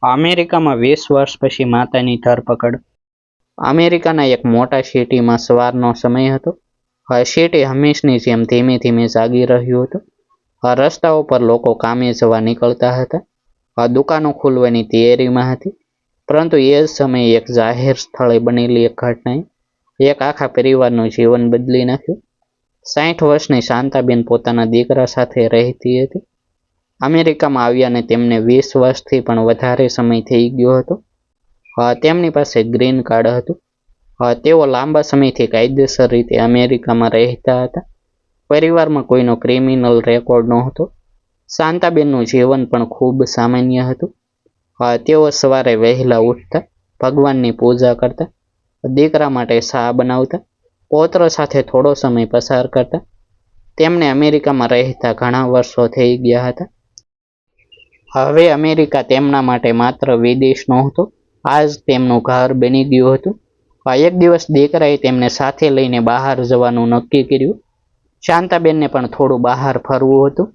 અમેરિકામાં 20 વર્ષ પછી માતાની ધરપકડ. અમેરિકાના એક મોટા સિટીમાં સવારનો સમય હતો. સિટી હંમેશની જેમ ધીમે ધીમે જાગી રહ્યું હતું. રસ્તાઓ પર લોકો કામે જવા નીકળતા હતા. દુકાનો ખુલવાની તૈયારીમાં હતી. પરંતુ એ જ સમયે એક જાહેર સ્થળે બનેલી એક ઘટનાએ એક આખા પરિવારનું જીવન બદલી નાખ્યું. 60 વર્ષની શાંતાબેન પોતાના દીકરા સાથે રહેતી હતી. અમેરિકામાં આવ્યાને તેમને 20 વર્ષથી પણ વધારે સમય થઈ ગયો હતો. તેમની પાસે ગ્રીન કાર્ડ હતું. તેઓ લાંબા સમયથી કાયદેસર રીતે અમેરિકામાં રહેતા હતા. પરિવારમાં કોઈનો ક્રિમિનલ રેકોર્ડ નહોતો. શાંતાબેનનું જીવન પણ ખૂબ સામાન્ય હતું. તેઓ સવારે વહેલા ઉઠતા, ભગવાનની પૂજા કરતા, દીકરા માટે ચા બનાવતા, પૌત્ર સાથે થોડો સમય પસાર કરતા. તેમને અમેરિકામાં રહેતા ઘણા વર્ષો થઈ ગયા હતા. હવે અમેરિકા તેમના માટે માત્ર વિદેશ નહોતો, આજ તેમનું ઘર બની ગયું હતું. એક દિવસ દીકરાએ તેમને સાથે લઈને બહાર જવાનું નક્કી કર્યું. શાંતાબેનને પણ થોડું બહાર ફરવું હતું.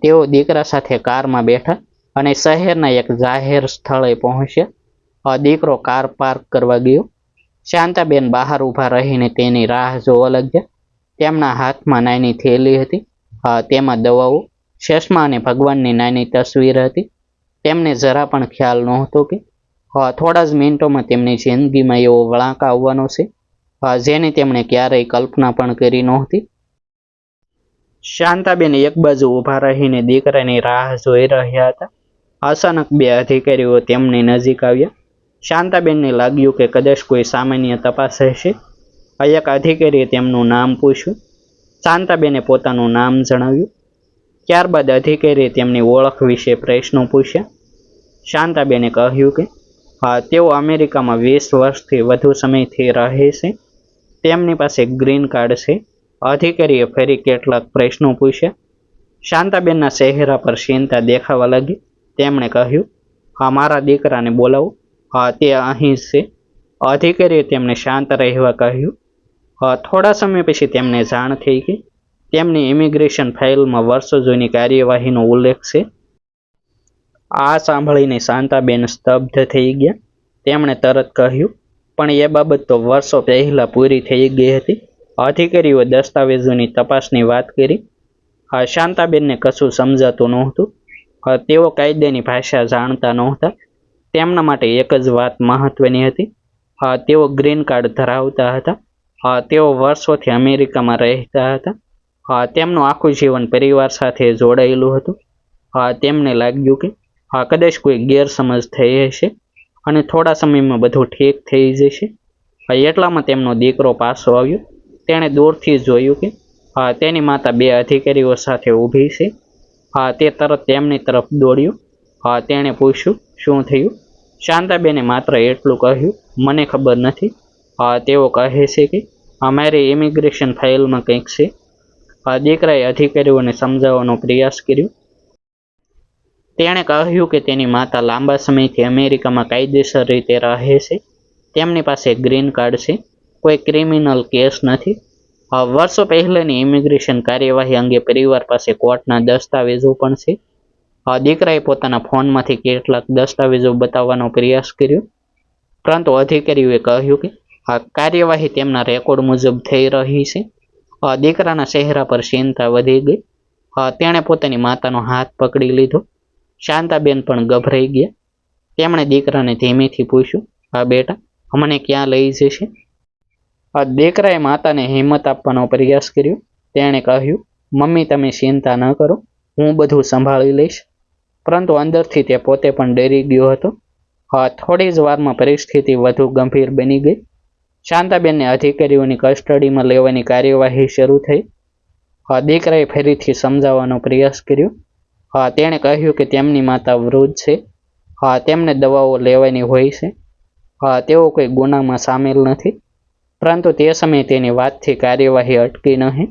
તેઓ દીકરા સાથે કારમાં બેઠા અને શહેરના એક જાહેર સ્થળે પહોંચ્યા. દીકરો કાર પાર્ક કરવા ગયો. શાંતાબેન બહાર ઊભા રહીને તેની રાહ જોવા લાગ્યા. તેમના હાથમાં નાની થેલી હતી. તેમાં દવાઓ, ચશ્મા અને ભગવાનની નાની તસવીર હતી. તેમને જરા પણ ખ્યાલ નહોતો કે થોડા જ મિનિટોમાં તેમની જિંદગીમાં એવો વળાંક આવવાનો છે જેની તેમણે ક્યારેય કલ્પના પણ કરી નહોતી. શાંતાબેન એક બાજુ ઊભા રહીને દીકરાની રાહ જોઈ રહ્યા હતા. અચાનક બે અધિકારીઓ તેમની નજીક આવ્યા. શાંતાબેનને લાગ્યું કે કદાચ કોઈ સામાન્ય તપાસ હશે. એક અધિકારીએ તેમનું નામ પૂછ્યું. શાંતાબેને પોતાનું નામ જણાવ્યું. ત્યારબાદ અધિકારીએ તેમની ઓળખ વિશે પ્રશ્નો પૂછ્યા. શાંતાબેને કહ્યું કે તેઓ અમેરિકામાં 20 વર્ષથી વધુ સમયથી રહે છે. તેમની પાસે ગ્રીન કાર્ડ છે. અધિકારીએ ફરી કેટલાક પ્રશ્નો પૂછ્યા. શાંતાબેનના ચહેરા પર ચિંતા દેખાવા લાગી. તેમણે કહ્યું, મારા દીકરાને બોલાવો, તે અહીં છે. અધિકારીએ તેમને શાંત રહેવા કહ્યું. થોડા સમય પછી તેમને જાણ થઈ કે તેમની ઇમિગ્રેશન ફાઇલમાં વર્ષો જૂની કાર્યવાહીનો ઉલ્લેખ છે. આ સાંભળીને શાંતાબેન સ્તબ્ધ થઈ ગયા. તેમણે તરત કહ્યું, પણ એ બાબત તો વર્ષો પહેલા પૂરી થઈ ગઈ હતી. અધિકારીઓ દસ્તાવેજોની તપાસની વાત કરી. શાંતાબેનને કશું સમજાતું નહોતું. તેઓ કાયદાની ભાષા જાણતા નહોતા. તેમના માટે એક જ વાત મહત્વની હતી. તેઓ ગ્રીન કાર્ડ ધરાવતા હતા. તેઓ વર્ષોથી અમેરિકામાં રહેતા હતા. તેમનું આખું જીવન પરિવાર સાથે જોડાયેલું હતું. તેમને લાગ્યું કે કદાચ કોઈ ગેરસમજ થઈ હશે અને થોડા સમયમાં બધું ઠીક થઈ જશે. એટલામાં તેમનો દીકરો પાછો આવ્યો. તેણે દૂરથી જોયું કે તેની માતા બે અધિકારીઓ સાથે ઊભી છે. તે તરત તેમની તરફ દોડ્યો. તેણે પૂછ્યું, શું થયું? શાંતાબેને માત્ર એટલું કહ્યું, મને ખબર નથી. તેઓ કહે છે કે અમારી ઇમિગ્રેશન ફાઇલમાં કંઈક છે. દીકરાએ અધિકારીઓને સમજાવવાનો પ્રયાસ કર્યો. તેણે કહ્યું કે તેની માતા લાંબા સમયથી અમેરિકામાં કાયદેસર રીતે રહે છે. તેમની પાસે ગ્રીન કાર્ડ છે. કોઈ ક્રિમિનલ કેસ નથી. વર્ષો પહેલાની ઇમિગ્રેશન કાર્યવાહી અંગે પરિવાર પાસે કોર્ટના દસ્તાવેજો પણ છે. દીકરાએ પોતાના ફોનમાંથી કેટલાક દસ્તાવેજો બતાવવાનો પ્રયાસ કર્યો. પરંતુ અધિકારીઓએ કહ્યું કે કાર્યવાહી તેમના રેકોર્ડ મુજબ થઈ રહી છે. દીકરાના ચહેરા પર ચિંતા વધી ગઈ. તેણે પોતાની માતાનો હાથ પકડી લીધો. શાંતાબેન પણ ગભરાઈ ગયા. તેમણે દીકરાને ધીમેથી પૂછ્યું, બેટા, અમને ક્યાં લઈ જશે? દીકરાએ માતાને હિંમત આપવાનો પ્રયાસ કર્યો. તેણે કહ્યું, મમ્મી, તમે ચિંતા ન કરો, હું બધું સંભાળી લઈશ. પરંતુ અંદરથી તે પોતે પણ ડરી ગયો હતો. થોડી જ વારમાં પરિસ્થિતિ વધુ ગંભીર બની ગઈ. શાંતાબેનને અધિકારીઓની કસ્ટડીમાં લેવાની કાર્યવાહી શરૂ થઈ. દીકરાએ ફરીથી સમજાવવાનો પ્રયાસ કર્યો. તેણે કહ્યું કે તેમની માતા વૃદ્ધ છે. તેમને દવાઓ લેવાની હોય છે. તેઓ કોઈ ગુનામાં સામેલ નથી. પરંતુ તે સમયે તેની વાતથી કાર્યવાહી અટકી નહીં.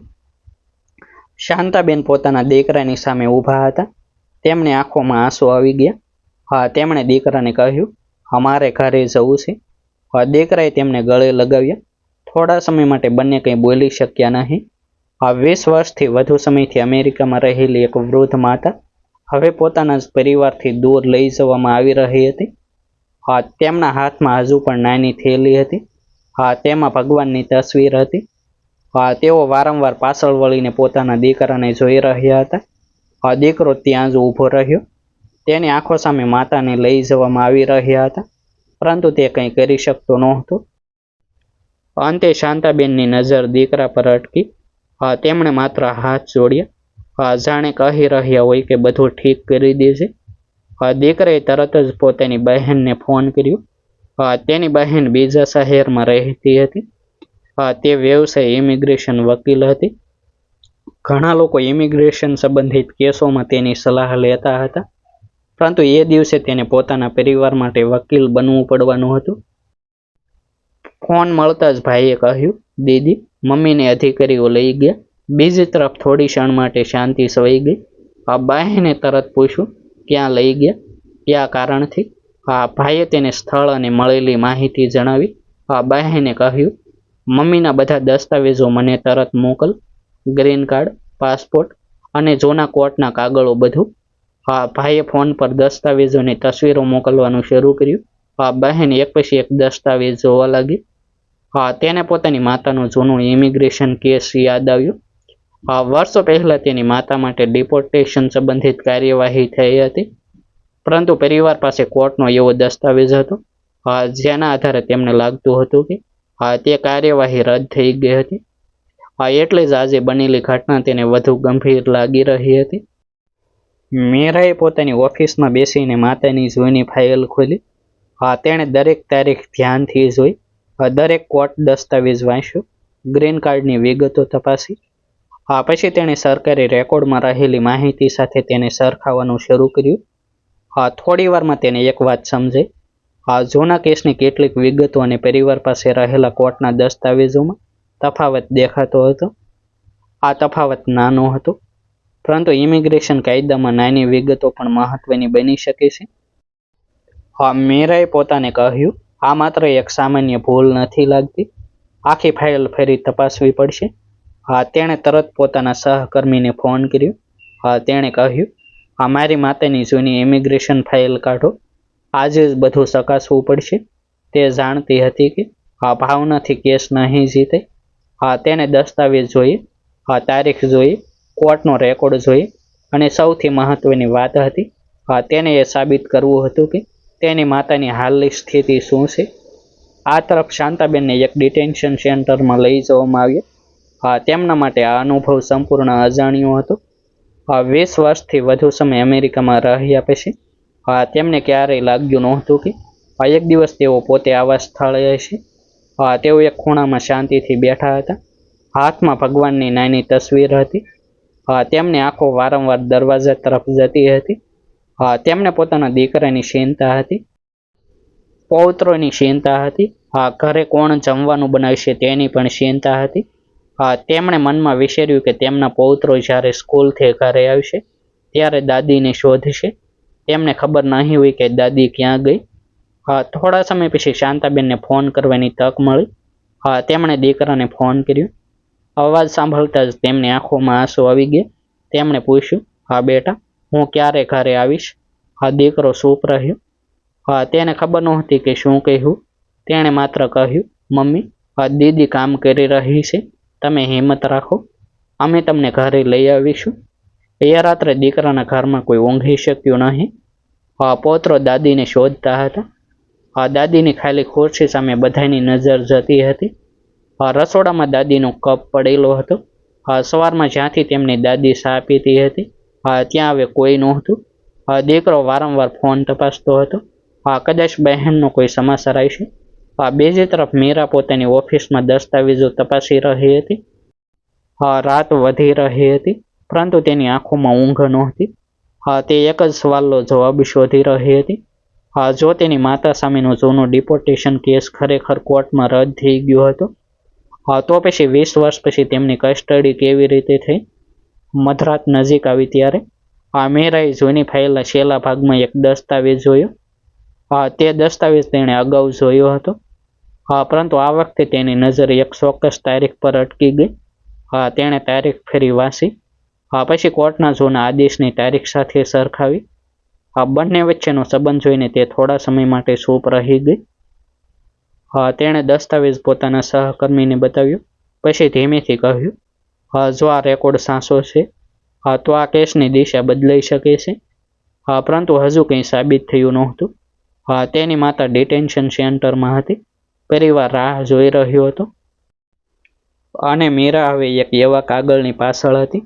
શાંતાબેન પોતાના દીકરાની સામે ઊભા હતા. તેમની આંખોમાં આંસુ આવી ગયા. તેમણે દીકરાને કહ્યું, અમારે ઘરે જવું છે. દીકરાએ તેમને ગળે લગાવ્યા. થોડા સમય માટે બંને કંઈ બોલી શક્યા નહીં. 20 વર્ષથી વધુ સમયથી અમેરિકામાં રહેલી એક વૃદ્ધ માતા હવે પોતાના જ પરિવારથી દૂર લઈ જવામાં આવી રહી હતી. હા, તેમના હાથમાં હજુ પણ નાની થેલી હતી. હા, તેમાં ભગવાનની તસવીર હતી. હા, તેઓ વારંવાર પાછળ વળીને પોતાના દીકરાને જોઈ રહ્યા હતા. હા, દીકરો ત્યાં જ ઊભો રહ્યો. તેની આંખો સામે માતાને લઈ જવામાં આવી રહ્યા હતા, પરંતુ તે કંઈ કરી શકતો નહોતો. અંતે શાંતાબેનની નજર દીકરા પર અટકી. હા, તેમણે માત્ર હાથ જોડ્યા. હા, જાણે કહી રહ્યા હોય કે બધું ઠીક કરી દેજે. હા, દીકરાએ તરત જ પોતાની બહેનને ફોન કર્યો. હા, તેની બહેન બીજા શહેરમાં રહેતી હતી. હા, તે વ્યવસાય ઇમિગ્રેશન વકીલ હતી. ઘણા લોકો ઇમિગ્રેશન સંબંધિત કેસોમાં તેની સલાહ લેતા હતા, પરંતુ એ દિવસે તેને પોતાના પરિવાર માટે વકીલ બનવું પડવાનું હતું. ફોન મળતા જ ભાઈએ કહ્યું, દીદી, મમ્મીને અધિકારીઓ લઈ ગયા. બીજી તરફ થોડી ક્ષણ માટે શાંતિ સવાઈ ગઈ. આ બહેને તરત પૂછ્યું, ક્યાં લઈ ગયા, કયા કારણથી? હા, ભાઈએ તેને સ્થળ અને મળેલી માહિતી જણાવી. હા, બહેને કહ્યું, મમ્મીના બધા દસ્તાવેજો મને તરત મોકલ, ગ્રીન કાર્ડ, પાસપોર્ટ અને જૂના કોર્ટના કાગળો બધું. હા, ભાઈએ ફોન પર દસ્તાવેજોની તસવીરો મોકલવાનું શરૂ કર્યું. હા, બહેન એક પછી એક દસ્તાવેજ જોવા લાગી. હા, તેને પોતાની માતાનો જૂનો ઇમિગ્રેશન કેસ યાદ આવ્યો. હા, વર્ષો પહેલા તેની માતા માટે ડિપોર્ટેશન સંબંધિત કાર્યવાહી થઈ હતી, પરંતુ પરિવાર પાસે કોર્ટનો એવો દસ્તાવેજ હતો જેના આધારે તેમને લાગતું હતું કે તે કાર્યવાહી રદ થઈ ગઈ હતી. એટલે જ આજે બનેલી ઘટના તેને વધુ ગંભીર લાગી રહી હતી. મીરાએ પોતાની ઓફિસમાં બેસીને માતાની જૂની ફાઇલ ખોલી. હા, તેણે દરેક તારીખ ધ્યાનથી જોઈ. દરેક કોર્ટ દસ્તાવેજ વાંચ્યો, ગ્રીન કાર્ડની વિગતો તપાસી. હા, પછી તેણે સરકારી રેકોર્ડમાં રહેલી માહિતી સાથે તેને સરખાવવાનું શરૂ કર્યું. હા, થોડી વારમાં તેને એક વાત સમજાઈ. હા, જૂના કેસની કેટલીક વિગતો અને પરિવાર પાસે રહેલા કોર્ટના દસ્તાવેજોમાં તફાવત દેખાતો હતો. આ તફાવત નાનો હતો, પરંતુ ઇમિગ્રેશન કાયદામાં નાની વિગતો પણ મહત્વની બની શકે છે. હા, મીરાએ પોતાને કહ્યું, આ માત્ર એક સામાન્ય ભૂલ નથી લાગતી, આખી ફાઇલ ફરી તપાસવી પડશે. હા, તેણે તરત પોતાના સહકર્મીને ફોન કર્યો. હા, તેણે કહ્યું, હા, મારી માતાની જૂની ઇમિગ્રેશન ફાઇલ કાઢો, આજે જ બધું ચકાસવું પડશે. તે જાણતી હતી કે ભાવનાથી કેસ નહીં જીતે. હા, તેને દસ્તાવેજ જોઈએ. હા, તારીખ જોઈએ, કોર્ટનો રેકોર્ડ જોઈએ, અને સૌથી મહત્વની વાત હતી, તેને એ સાબિત કરવું હતું કે તેની માતાની હાલની સ્થિતિ શું છે. આ તરફ શાંતાબેનને એક ડિટેન્શન સેન્ટરમાં લઈ જવામાં આવ્યા. હા, તેમના માટે આ અનુભવ સંપૂર્ણ અજાણ્યો હતો. 20 વર્ષથી વધુ સમય અમેરિકામાં રહ્યા પછી તેમને ક્યારેય લાગ્યું નહોતું કે એક દિવસ તેઓ પોતે આવા સ્થળે હશે. તેઓ એક ખૂણામાં શાંતિથી બેઠા હતા. હાથમાં ભગવાનની નાની તસવીર હતી. તેમની આંખો વારંવાર દરવાજા તરફ જતી હતી. તેમને પોતાના દીકરાની ચિંતા હતી, પૌત્રોની ચિંતા હતી. ઘરે કોણ જમવાનું બનાવશે તેની પણ ચિંતા હતી. તેમણે મનમાં વિચાર્યું કે તેમના પૌત્રો જ્યારે સ્કૂલથી ઘરે આવશે ત્યારે દાદીને શોધશે. તેમને ખબર નહીં હોય કે દાદી ક્યાં ગઈ. થોડા સમય પછી શાંતાબેનને ફોન કરવાની તક મળી. તેમણે દીકરાને ફોન કર્યો. અવાજ સાંભળતા જ તેમની આંખોમાં આંસુ આવી ગયા. તેમણે પૂછ્યું, હા બેટા, હું ક્યારે ઘરે આવીશ? દીકરો ચૂપ રહ્યો. તેને ખબર નહોતી કે શું કહેવું. તેણે માત્ર કહ્યું, મમ્મી, દીદી કામ કરી રહી છે, તમે હિંમત રાખો, અમે તમને ઘરે લઈ આવીશું. એ રાત્રે દીકરાના ઘરમાં કોઈ ઊંઘી શક્યું નહીં. પૌત્રો દાદીને શોધતા હતા. દાદીની ખાલી ખુરશી સામે બધાની નજર જતી હતી. રસોડામાં દાદીનો કપ પડેલો હતો. સવારમાં જ્યાંથી તેમની દાદી ચા પીતી હતી ત્યાં હવે કોઈ નહોતું. દીકરો વારંવાર ફોન તપાસતો હતો. કદાચ બહેનનો કોઈ સમાચાર આવશે. બીજી તરફ મીરા પોતાની ઓફિસમાં દસ્તાવેજો તપાસી રહી હતી. રાત વધી રહી હતી, પરંતુ તેની આંખોમાં ઊંઘ નહોતી. તે એક જ સવાલનો જવાબ શોધી રહી હતી. જો તેની માતા સામેનો જૂનો ડિપોર્ટેશન કેસ ખરેખર કોર્ટમાં રદ થઈ ગયો હતો, તો પછી 20 વર્ષ પછી તેમની કસ્ટડી કેવી રીતે થઈ? મધરાત નજીક આવી ત્યારે મીરાએ જૂની ફાઇલના છેલ્લા ભાગમાં એક દસ્તાવેજ જોયો. તે દસ્તાવેજ તેણે અગાઉ જોયો હતો, પરંતુ આ વખતે તેની નજર એક ચોક્કસ તારીખ પર અટકી ગઈ. તેણે તારીખ ફરી વાંચી. પછી કોર્ટના જોના આદેશની તારીખ સાથે સરખાવી. બંને વચ્ચેનો સંબંધ જોઈને તે થોડા સમય માટે ચૂપ રહી ગઈ. તેણે દસ્તાવેજ પોતાના સહકર્મીને બતાવ્યો. પછી ધીમેથી કહ્યું, જો આ રેકોર્ડ સાચો છે તો આ કેસની દિશા બદલાઈ શકે છે. પરંતુ હજુ કંઈ સાબિત થયું નહોતું. તેની માતા ડિટેન્શન સેન્ટરમાં હતી. પરિવાર રાહ જોઈ રહ્યો હતો. અને મીરા હવે એક એવા કાગળની પાછળ હતી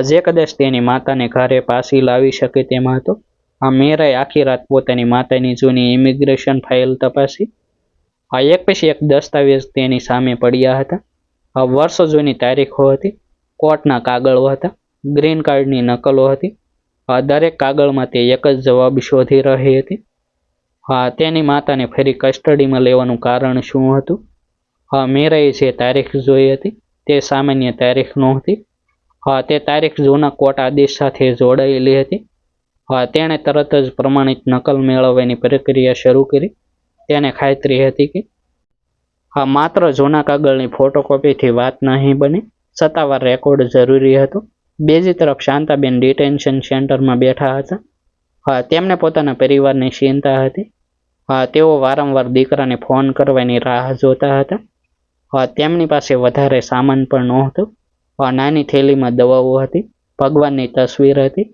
જે કદાચ તેની માતાને ઘરે પાછી લાવી શકે તેમ હતો. મીરાએ આખી રાત પોતાની માતાની જૂની ઇમિગ્રેશન ફાઇલ તપાસી. એક પછી એક દસ્તાવેજ તેની સામે પડ્યા હતા. વર્ષો જૂની તારીખો હતી, કોર્ટના કાગળો હતા, ગ્રીન કાર્ડની નકલો હતી. દરેક કાગળમાં તે એક જ જવાબ શોધી રહી હતી. તેની માતાને ફરી કસ્ટડીમાં લેવાનું કારણ શું હતું? મીરાએ જે તારીખ જોઈ હતી તે સામાન્ય તારીખ નહોતી. તે તારીખ જૂના કોર્ટ આદેશ સાથે જોડાયેલી હતી. તેણે તરત જ પ્રમાણિત નકલ મેળવવાની પ્રક્રિયા શરૂ કરી. તેને ખાતરી હતી કે માત્ર જૂના કાગળની ફોટોકોપીથી વાત નહીં બને, સત્તાવાર રેકોર્ડ જરૂરી હતો. બીજી તરફ શાંતાબેન ડિટેન્શન સેન્ટરમાં બેઠા હતા. તેમને પોતાના પરિવારની ચિંતા હતી. તેઓ વારંવાર દીકરાને ફોન કરવાની રાહ જોતા હતા. તેમની પાસે વધારે સામાન પણ નહોતો. નાની થેલીમાં દવાઓ હતી, ભગવાનની તસવીર હતી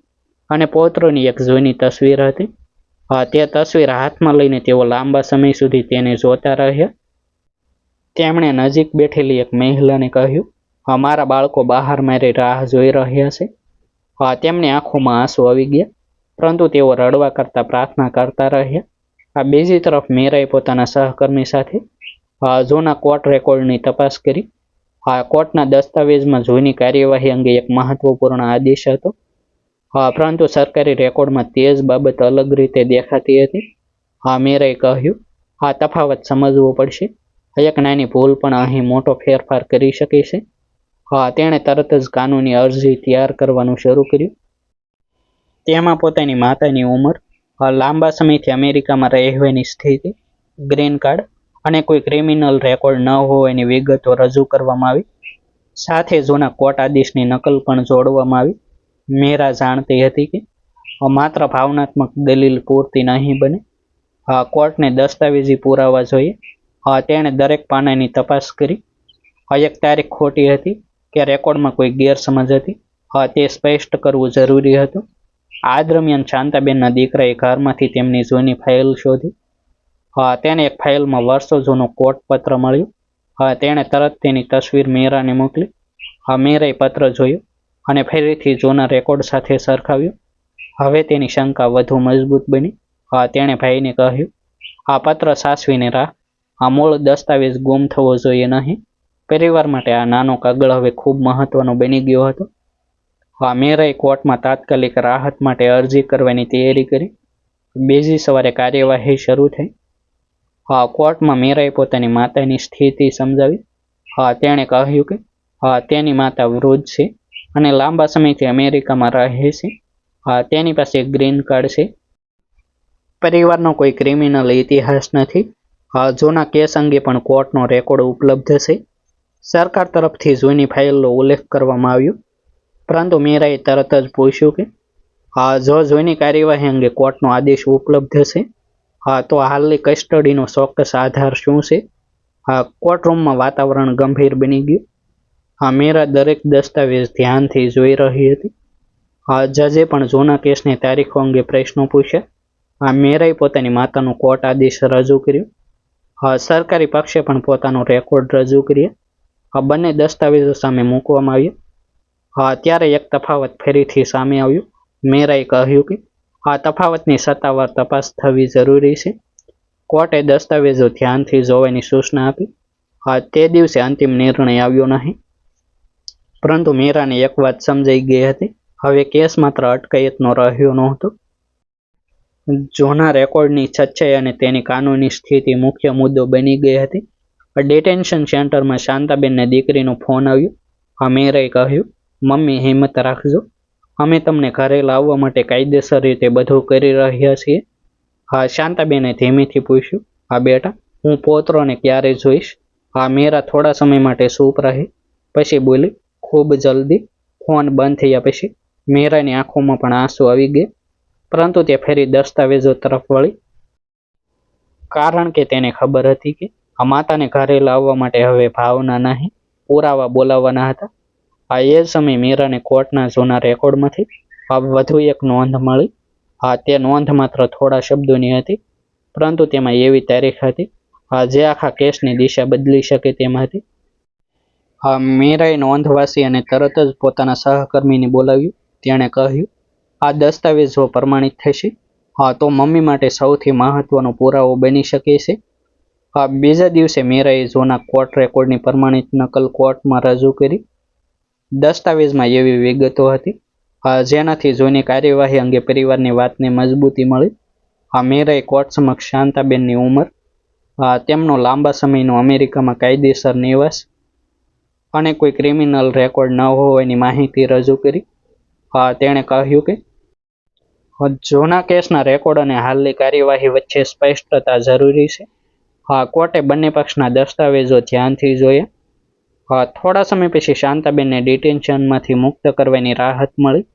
અને પૌત્રોની એક જૂની તસવીર હતી. તે તસવીર હાથમાં લઈને તેઓ લાંબા સમય સુધી તેને જોતા રહ્યા. તેમણે નજીક બેઠેલી એક મહિલાને કહ્યું, મારા બાળકો બહાર મારી રાહ જોઈ રહ્યા છે. તેમની આંખોમાં આંસુ આવી ગયા, પરંતુ તેઓ રડવા કરતા પ્રાર્થના કરતા રહ્યા. બીજી તરફ મીરાએ પોતાના સહકર્મી સાથે જૂના કોર્ટ રેકોર્ડની તપાસ કરી. કોર્ટના દસ્તાવેજમાં જૂની કાર્યવાહી અંગે એક મહત્વપૂર્ણ આદેશ હતો. પરંતુ સરકારી રેકોર્ડમાં તે જ બાબત અલગ રીતે દેખાતી હતી. મીરાએ કહ્યું, તફાવત સમજવો પડશે. એક નાની ભૂલ પણ અહીં મોટો ફેરફાર કરી શકે છે. તેણે તરત જ કાનૂની અરજી તૈયાર કરવાનું શરૂ કર્યું. તેમાં પોતાની માતાની ઉંમર, લાંબા સમયથી અમેરિકામાં રહેવાની સ્થિતિ, ગ્રીન કાર્ડ અને કોઈ ક્રિમિનલ રેકોર્ડ ન હોવાની વિગતો રજૂ કરવામાં આવી. સાથે જૂના કોર્ટ આદેશની નકલ પણ જોડવામાં આવી. મીરા જાણતી હતી કે માત્ર ભાવનાત્મક દલીલ પૂરતી નહીં બને. કોર્ટને દસ્તાવેજી પુરાવા જોઈએ. તેણે દરેક પાનાની તપાસ કરી. એક તારીખ ખોટી હતી કે રેકોર્ડમાં કોઈ ગેરસમજ હતી, તે સ્પષ્ટ કરવું જરૂરી હતું. આ દરમિયાન શાંતાબેનના દીકરાએ ઘરમાંથી તેમની જૂની ફાઇલ શોધી. તેને એક ફાઇલમાં વર્ષો જૂનો કોર્ટ પત્ર મળ્યો. તેણે તરત તેની તસવીર મીરાને મોકલી. મીરાએ પત્ર જોયો અને ફરીથી જૂના રેકોર્ડ સાથે સરખાવ્યો. હવે તેની શંકા વધુ મજબૂત બની. તેણે ભાઈને કહ્યું, આ પત્ર સાચવીને રાખ. મૂળ દસ્તાવેજ ગુમ થવો જોઈએ નહીં. પરિવાર માટે આ નાનો કાગળ હવે ખૂબ મહત્વનો બની ગયો હતો. મીરાએ કોર્ટમાં તાત્કાલિક રાહત માટે અરજી કરવાની તૈયારી કરી. બીજી સવારે કાર્યવાહી શરૂ થઈ. કોર્ટમાં મીરાએ પોતાની માતાની સ્થિતિ સમજાવી. તેણે કહ્યું કે તેની માતા વૃદ્ધ છે અને લાંબા સમયથી અમેરિકામાં રહે છે. તેની પાસે ગ્રીન કાર્ડ છે. પરિવારનો કોઈ ક્રિમિનલ ઇતિહાસ નથી. જૂના કેસ અંગે પણ કોર્ટનો રેકોર્ડ ઉપલબ્ધ છે. સરકાર તરફથી જૂની ફાઇલનો ઉલ્લેખ કરવામાં આવ્યો. પરંતુ મીરાએ તરત જ પૂછ્યું કે જો જૂની કાર્યવાહી અંગે કોર્ટનો આદેશ ઉપલબ્ધ છે, તો હાલની કસ્ટડીનો ચોક્કસ આધાર શું છે? કોર્ટરૂમમાં વાતાવરણ ગંભીર બની ગયું. મીરા દરેક દસ્તાવેજ ધ્યાનથી જોઈ રહી હતી. જજે પણ જૂના કેસની તારીખો અંગે પ્રશ્નો પૂછ્યા. મીરાએ પોતાની માતાનો કોર્ટ આદેશ રજૂ કર્યો. સરકારી પક્ષે પણ પોતાનો રેકોર્ડ રજૂ કર્યા. બંને દસ્તાવેજો સામે મૂકવામાં આવ્યા. ત્યારે એક તફાવત ફરીથી સામે આવ્યો. મીરાએ કહ્યું કે આ તફાવતની સત્તાવાર તપાસ થવી જરૂરી છે. કોર્ટે દસ્તાવેજો ધ્યાનથી જોવાની સૂચના આપી. તે દિવસે અંતિમ નિર્ણય આવ્યો નહીં. પરંતુ મીરાને એક વાત સમજાઈ ગઈ હતી. હવે કેસ માત્ર અટકાયતનો રહ્યો નહોતો. જૂના રેકોર્ડની સચ્ચાઈ અને તેની કાનૂની સ્થિતિ મુખ્ય મુદ્દો બની ગઈ હતી. ડિટેન્શન સેન્ટરમાં શાંતાબેનને દીકરીનો ફોન આવ્યો. મીરાએ કહ્યું, મમ્મી હિંમત રાખજો. અમે તમને ઘરે લાવવા માટે કાયદેસર રીતે બધું કરી રહ્યા છીએ. શાંતાબેને ધીમેથી પૂછ્યું, બેટા, હું પૌત્રોને ક્યારે જોઈશ? મીરા થોડા સમય માટે ચૂપ રહી. પછી બોલી, ખૂબ જલ્દી. ફોન બંધ થયા પછી મીરાની આંખોમાં પણ આંસુ આવી ગયા, પરંતુ તે ફેરી દસ્તાવેજો તરફ વળી, કારણ કે તેને ખબર હતી કે આ માતાને ઘરે લાવવા માટે હવે ભાવના નહીં, પુરાવા બોલાવવાના હતા. આ એ સમયે મીરાને કોર્ટના જૂના રેકોર્ડમાંથી વધુ એક નોંધ મળી. તે નોંધ માત્ર થોડા શબ્દોની હતી, પરંતુ તેમાં એવી તારીખ હતી જે આખા કેસની દિશા બદલી શકે તેમ હતી. મીરાએ નોંધ વાંચી અને તરત જ પોતાના સહકર્મીને બોલાવ્યું. તેણે કહ્યું, આ દસ્તાવેજો પ્રમાણિત થશે તો મમ્મી માટે સૌથી મહત્વનો પુરાવો બની શકે છે. બીજા દિવસે મીરાએ જૂના કોર્ટ રેકોર્ડની પ્રમાણિત નકલ કોર્ટમાં રજૂ કરી. દસ્તાવેજમાં એવી વિગતો હતી જેનાથી જૂની કાર્યવાહી અંગે પરિવારની વાતને મજબૂતી મળી. મીરાએ કોર્ટ સમક્ષ શાંતાબેનની ઉંમર, તેમનો લાંબા સમયનો અમેરિકામાં કાયદેસર નિવાસ અને કોઈ ક્રિમિનલ રેકોર્ડ ન હોવાની માહિતી રજૂ કરી. તેણે કહ્યું કે જૂના કેસના રેકોર્ડ અને હાલની કાર્યવાહી વચ્ચે સ્પષ્ટતા જરૂરી છે. કોર્ટે બંને પક્ષના દસ્તાવેજો ધ્યાનથી જોયા. થોડા સમય પછી શાંતાબેનને ડિટેન્શનમાંથી મુક્ત કરવાની રાહત મળી.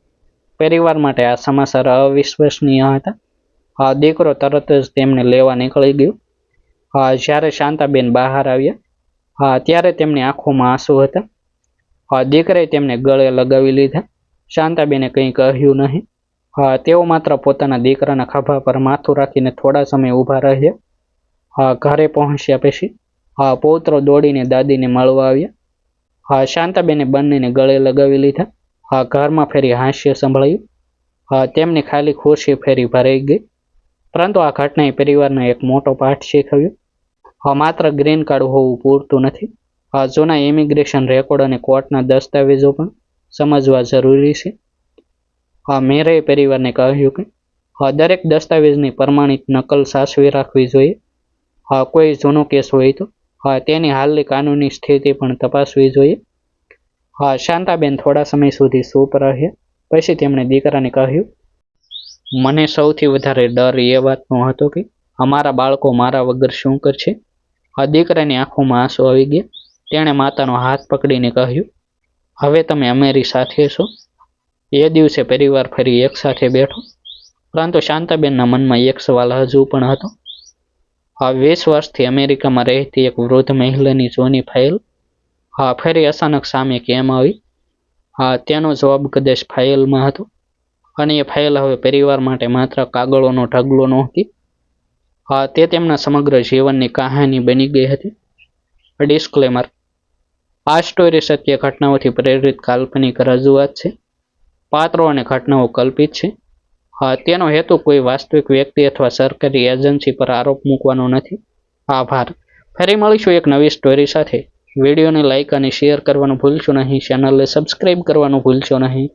પરિવાર માટે આ સમાચાર અવિશ્વસનીય હતા. દીકરો તરત જ તેમને લેવા નીકળી ગયો. જ્યારે શાંતાબેન બહાર આવ્યા ત્યારે તેમની આંખોમાં આંસુ હતા. દીકરાએ તેમને ગળે લગાવી લીધા. શાંતાબેને કંઈ કહ્યું નહીં. તેઓ માત્ર પોતાના દીકરાના ખભા પર માથું રાખીને થોડા સમય ઊભા રહ્યા. ઘરે પહોંચ્યા પછી પૌત્રો દોડીને દાદીને મળવા આવ્યા. શાંતાબેને બંનેને ગળે લગાવી લીધા. ઘરમાં ફેરી હાસ્ય સંભળાયું. તેમની ખાલી ખુરશી ફેરી ભરાઈ ગઈ. પરંતુ આ ઘટનાએ પરિવારને એક મોટો પાઠ શીખવ્યો. માત્ર ગ્રીન કાર્ડ હોવું પૂરતું નથી. જૂના ઇમિગ્રેશન રેકોર્ડ અને કોર્ટના દસ્તાવેજો પણ સમજવા જરૂરી છે. મીરાએ પરિવારને કહ્યું કે દરેક દસ્તાવેજની પ્રમાણિત નકલ સાચવી રાખવી જોઈએ. કોઈ જૂનો કેસ હોય તો તેની હાલની કાનૂની સ્થિતિ પણ તપાસવી જોઈએ. શાંતાબેન થોડા સમય સુધી ચૂપ રહ્યા. પછી તેમણે દીકરાને કહ્યું, મને સૌથી વધારે ડર એ વાતનો હતો કે અમારા બાળકો મારા વગર શું કરશે. દીકરાની આંખોમાં આંસુ આવી ગયા. તેણે માતાનો હાથ પકડીને કહ્યું, હવે તમે અમારી સાથે છો. એ દિવસે પરિવાર ફરી એક સાથે બેઠો, પરંતુ શાંતાબેનના મનમાં એક સવાલ હજુ પણ હતો. 20 વર્ષથી અમેરિકામાં રહેતી એક વૃદ્ધ મહિલાની જૂની ફાઇલ ફરી અચાનક સામે કેમ આવી? તેનો જવાબ કદાચ ફાઇલમાં હતો, અને એ ફાઇલ હવે પરિવાર માટે માત્ર કાગળોનો ઢગલો નહોતી. તે તેમના સમગ્ર જીવનની કહાની બની ગઈ હતી. ડિસ્ક્લેમર: આ સ્ટોરી સત્ય ઘટનાઓથી પ્રેરિત કાલ્પનિક રજૂઆત છે. પાત્રો અને ઘટનાઓ કલ્પિત છે. તેનો હેતુ કોઈ વાસ્તવિક વ્યક્તિ અથવા સરકારી એજન્સી પર આરોપ મૂકવાનો નથી. આભાર. ફરી મળીશું એક નવી સ્ટોરી સાથે. વિડીયોને લાઇક અને શેર કરવાનું ભૂલશો નહીં. ચેનલને સબસ્ક્રાઇબ કરવાનું ભૂલશો નહીં.